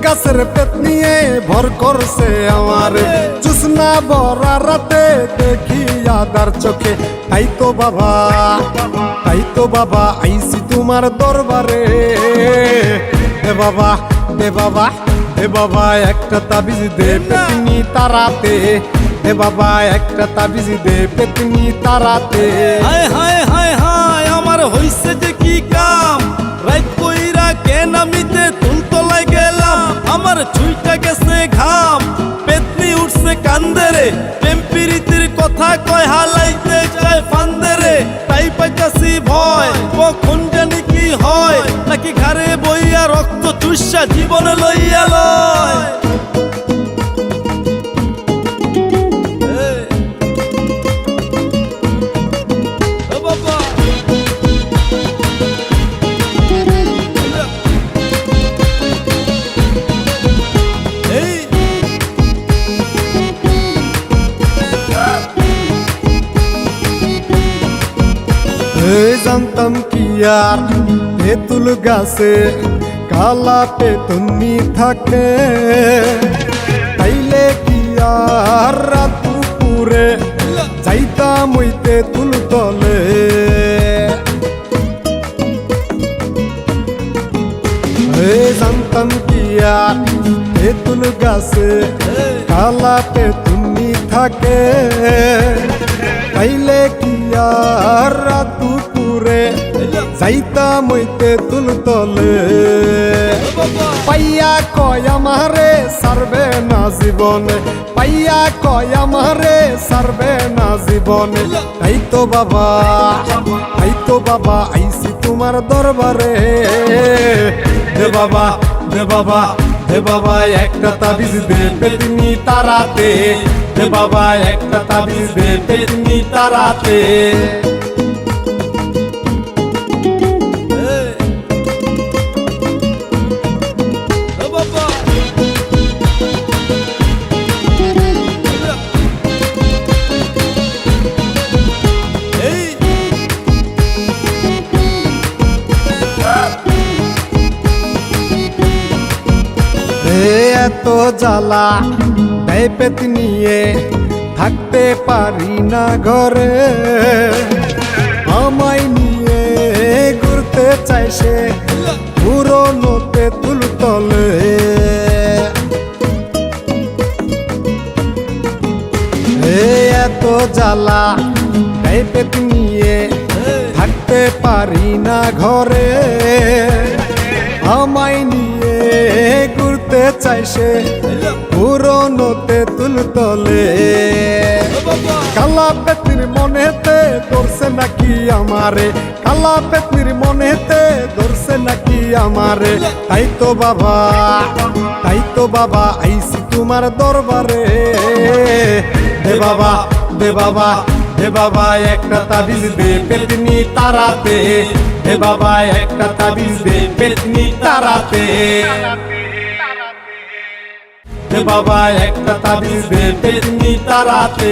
গাছের পেট নিয়ে ভর করছে আমার জুসনা ভরা রাতে দেখি আদার চোখে তাই তো বাবা আইছি তোমার দরবারে দে বাবা দে বাবা দে বাবা একটা তাবিজ দে পেতনি তারাতে দে বাবা একটা তাবিজ দে পেতনি তারাতে হায় হায় হায় হায় আমার হইছে যে কি কাম রাত কইরা কেন আমিতে তুলতলায় গেলাম আমার ছুইটা গেছে ঘাম পেতনি উঠছে কান্দরে টেম্পিরিতির কথা কয় হালাইতে যায় ফান্দরে তাই পাইতাছি ভয় কখন জানি কি হয় নাকি ঘরে বইয়া রক্ত চুষা জীবনে লইয়া লয় জানতাম কি আর তেঁতুল গাছে কালা পেতনি থাকে তাইলে কি আর রাত দুপুরে যাইতাম ওই তেঁতুল তলে জানতাম কি আর তেঁতুল গাছে কালা পেতনি থাকে তাইলে কি আর রাত দুপুরে যাইতাম ওই তেঁতুল তলে পাইয়া কয় আমারে সারবে না জীবনে পাইয়া কয় আমারে সারবে না জীবনে তাই তো বাবা আইছি তোমার দরবারে দে বাবা দে বাবা দে বাবা একটা তাবিজ দে পেতনি তারাতে দে বাবা একটা তাবিজ দে পেতনি তারাতে এত জ্বালা দেয় পেতনিয়ে থাকতে পারি না ঘরে আমায় নিয়ে ঘুরতে চাই সে পুরনো তেঁতুল তলে এত জ্বালা দেয় পেতনিয়ে থাকতে পারি না ঘরে আমায় নিয়ে ঘুরতে চাই সে পুরনো তেঁতুল তলে কালা পেতনির মনেতে ধরছে নাকি আমারে কালা পেতনির মনেতে ধরছে নাকি আমারে তাই তো বাবা আইছি তোমার দরবারে দে বাবা দে বাবা দে বাবা একটা তাবিজ দে পেতনি তারাতে দে বাবা একটা তাবিজ দে পেতনি তারাতে দে বাবা একটা তাবিজ দে পেতনি তারাতে।